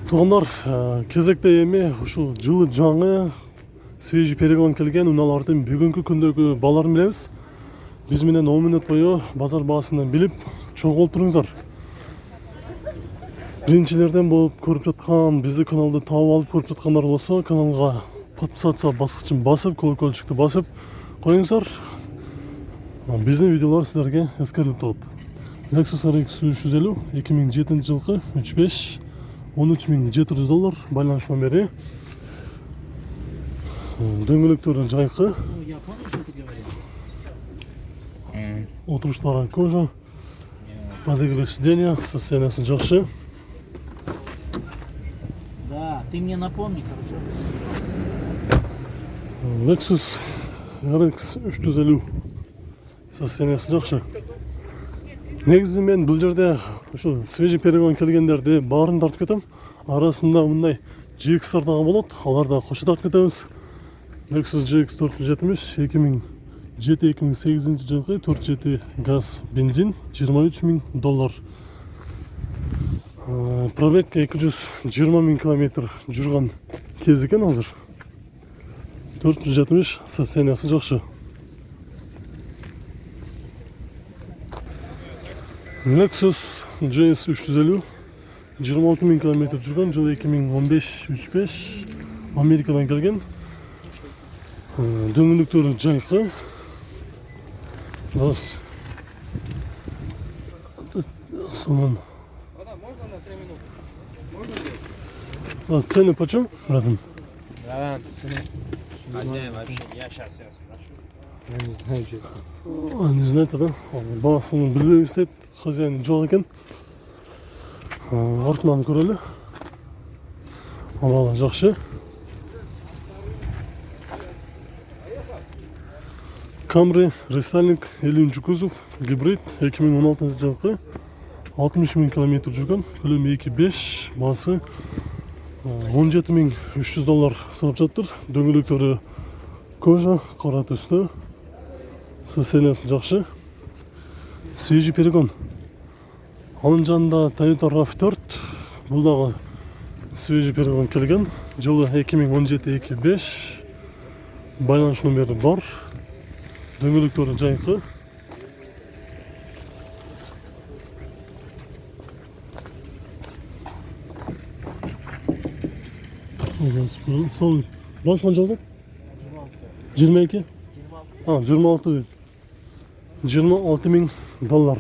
Туғандар, кезекте еме ушул жылы жаңы свежий перегон келген уналардын бүгүнкү күндөгү баларын билебиз. Биз менен 10 мүнөт бою базар баасын билип чогулуп туруңуздар. Биринчилерден болуп көрүп жаткан, бизди каналды таап алып көрүп жаткандар болсо, каналга подписаться баскычын басып, колокольчикту басып коюңуздар. Биздин видеолор силерге эскерилип турат. Lexus RX 350 2007 жылкы 35 $13,700 байланыш номери. Дөңгөлөктөрү жайкы. Отуруштары кожа. Подогрев сиденья, состояниясы жакшы. Да, ты мне напомни, хорошо? Lexus RX 350 состояниясы жакшы. Негизи мен бул жерде ушул свежий перегон келгендерди баарын тартып кетем. Арасында мындай GX-тар дагы болот. Аларды кошо тартып кетебиз. Lexus GX 470 2007-2008 жылкы 4.7 газ бензин $23,000. Пробег 220,000 км жүргөн кез экен азыр. 470 состояниясы жакшы. Lexus GS 350 26,000 km жүргөн, жылы 2015-35, Америкадан келген. Дөңгөлөктөрү жайкы. Зараз. Сонун. Цены почем, братан? Да, цены. Хозяин вообще, я сейчас спрошу. Я не знаю, честно. Не знаете, да? Баасын билбейбиз дейт, хозяин жок экен. Артынан көрөлү. Абалы жакшы. Camry рестайлинг 50 кузов, гибрид 2016 жылкы 60,000 км жүргөн, көлөмү 2.5, баасы $17,300 сатып жатыр. Дөңгөлөктөрү кожа, кара түстө. Состояниясы жакшы. Свежий перегон. Анын жанында Toyota RAV4. Бул дагы свежий перегон келген. Жылы 2017-25. Байланыш номери бар. Дөңгөлөктөрү жайкы. Сол басы канча болду? 22? 26 дейт. $26,000.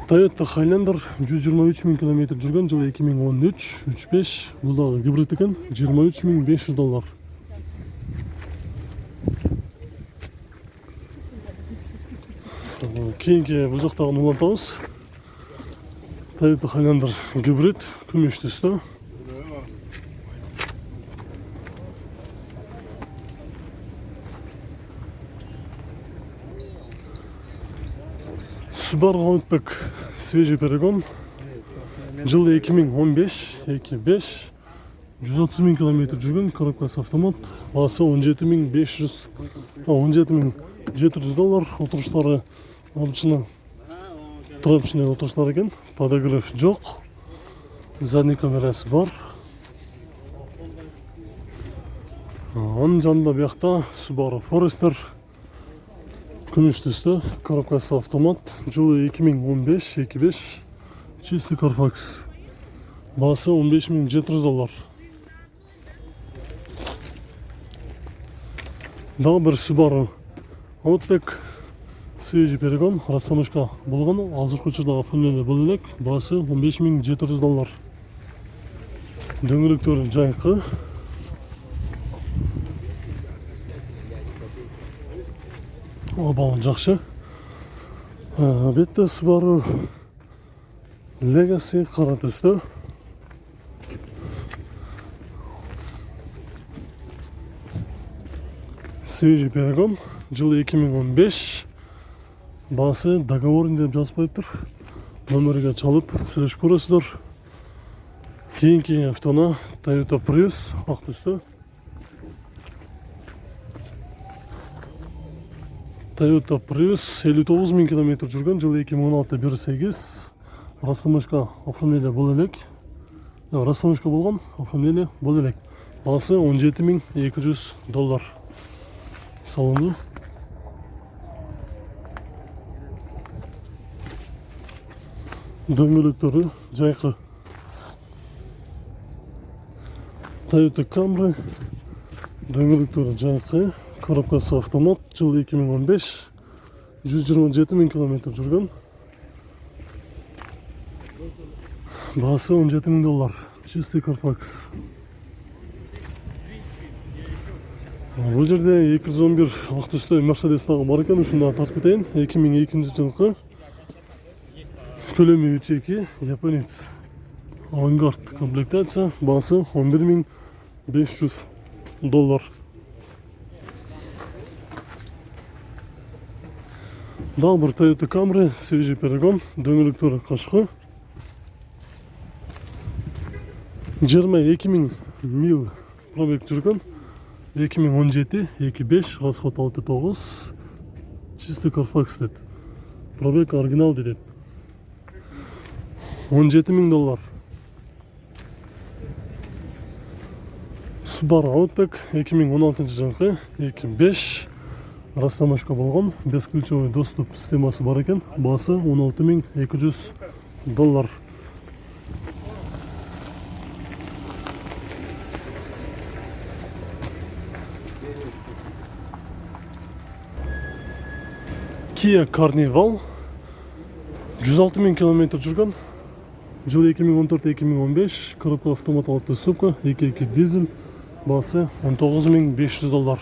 Toyota Highlander 123,000 km жүргөн, жылы 2013-35. Бул дагы гибрид экен, $23,500. Кийинки бул жактагы улантабыз. Toyota Highlander гибрид, күмүш түстө. Subaru Outback свежий перегон. Жылы 2015-25. 130,000 km жүргөн, коробкасы автомат. Баасы $17,700. Отуруштары обычно трапчный отуруштар экен. Подогрев жок. Задний камерасы бар. Анын жанында биякта Subaru Forester. Күмүш түстө, коробкасы автомат, жылы 2015-25, чистый Carfax. Баасы $15,700. Дагы бир Subaru Outback свежий перегон, расстановка болгон, азыркы учурда фуллеле бул элек, баасы $15,700. Дөңгөлөктөрү жайкы. Абалы жакшы. Бетте Subaru Legacy кара түстө. Свежий перегон, жылы 2015. Баасы договорин деп жазып коюптур. Номерге чалып сүйлөшүп көрөсүздөр. Кийинки автоунаа Toyota Prius ак түстө. Toyota Prius 59.000 kilometr жүрген, жыл 2016 1.8. Растамашка оформление бұл елек. Растамашка болған, оформление бұл елек. Бағасы $17.200. Салоны. Дөңгелектері жайқы. Toyota Camry. Дөңгелектері жайқы. Коробкасы автомат, жыл 2015, 127.000 километр жүрген. Бағасы $17.000. Чистый Carfax. Бұл жерде 211 ақ түсті Mercedes тағы бар екен, ұшында тартып кетейін. 2002 жылғы. Көлемі 3.2, японец. Авангард комплектация, бағасы $11.500. Дал бір Toyota Camry, свежий перегон, дөңгелектері қашқы. 22.000 мил пробег жүрген. 2017, 2.5, расход 6.9. Чистый Carfax деді. Пробег оригинал деді. $17.000. Subaru Outback 2016 жылғы, 2.5. Растамашка болған, бесключевой доступ системасы бар екен. Басы $16.200. Kia Carnival 106.000 километр жүрген. Жыл 2014-2015. Коробка автомат 6 ступка, 2.2 дизель. Басы $19.500.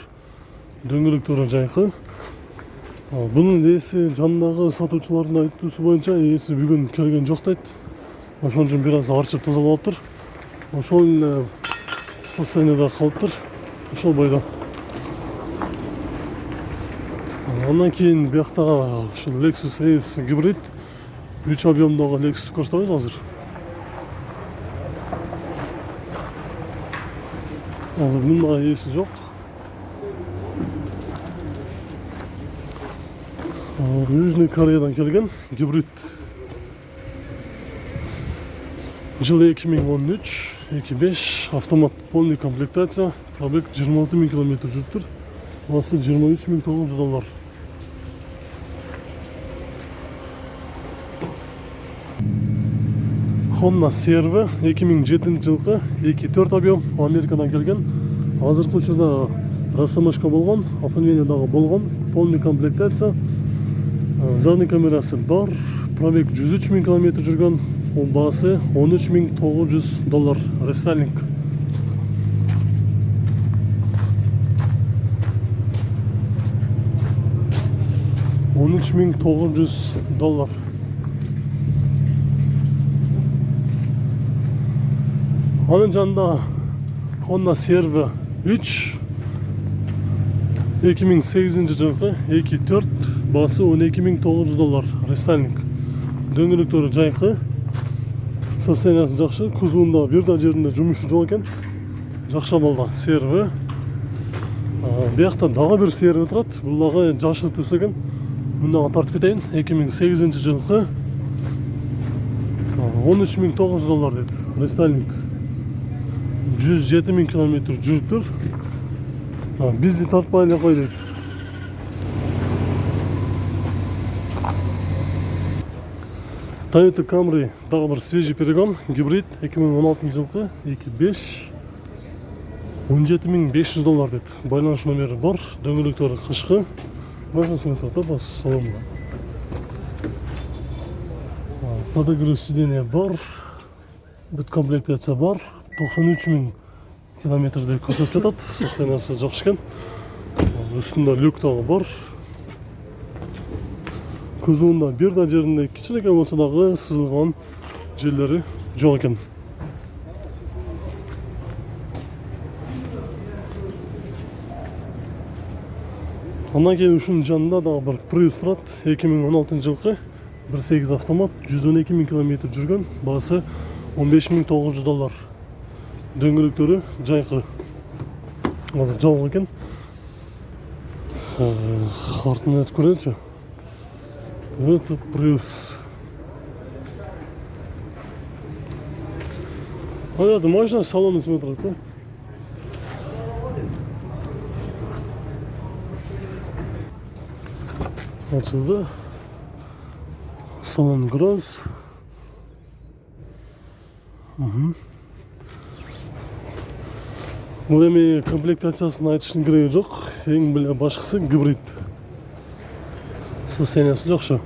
Дөңгелектері жайқы. Бұның есі жанындағы сатушылардың айтуысы бойынша есі бүгін келген жоқ дейді. Ошон үшін біраз аршып тазалап тұр. Ошол состояниеда қалып тұр. Ошол бойда. Ondan кейін бұяқтағы Lexus ES гибрид 3 объемдағы Lexus көрсетеді қазір. Бұның есі жоқ. Южный Кореядан келген гибрид. Жыл 2013, 2.5, автомат полный комплектация, пробег 26.000 километр жүріп тұр. Басы $23.900. Honda CR-V 2007 жылғы 2.4 объем Америкадан келген. Азыркы учурда растамашка болған, оформлениедағы болған, полный комплектация. Задний камерасы бар, пробег 103.000 километр жүрген, басы $13.900. Рестайлинг. $13.900. Onun жанында Honda CR-V 3 2008 жылғы 2.4, басы $12.900. Рестайлинг. Дөңгелектері жайқы. Состояниясы жақсы. Кузуында бірда жерінде жұмысы жоқ екен. Жақсы болды CR-V. Бұяқта дағы бір CR-V тұрады. Бұлдағы жашылық түсті екен. Бұндағы тартып кетейін. 2008 жылғы $13.900 деді. Рестайлинг. 107.000 километр жүріп тұр. Бізді тартпайлы қой дейді. Toyota Camry дағы бір свежий перегон, гибрид 2016 жылғы 2.5, $17.500 деді. Байланыш номері бар, дөңгелектері қышқы. Машинасымен тартып, осы салонға. Подогрев сиденья бар, бүт комплектация бар. 93.000 километрде көрсетіп жатады. Состояниясы жақсы екен. Үстінде люк тағы бар. Кузуында бірда жерінде кішкентай болса дағы сызылған жерлері жоқ екен. Ondan кейін ушунун жанында дагы бір Prius турат. 2016 жылғы 1.8 автомат, 112.000 километр жүрген, бағасы $15.900. Дөңгелектері жайқы. Азыр жабық екен. Артынан өтіп көрейінші. Это Prius. Hayatım машина салон üstüne тұрады. Açıldı. Salon gras. Бұл эми комплектациясын айтыштын кереги жок. Эң башкысы гибрид. Состояниясы жакшы.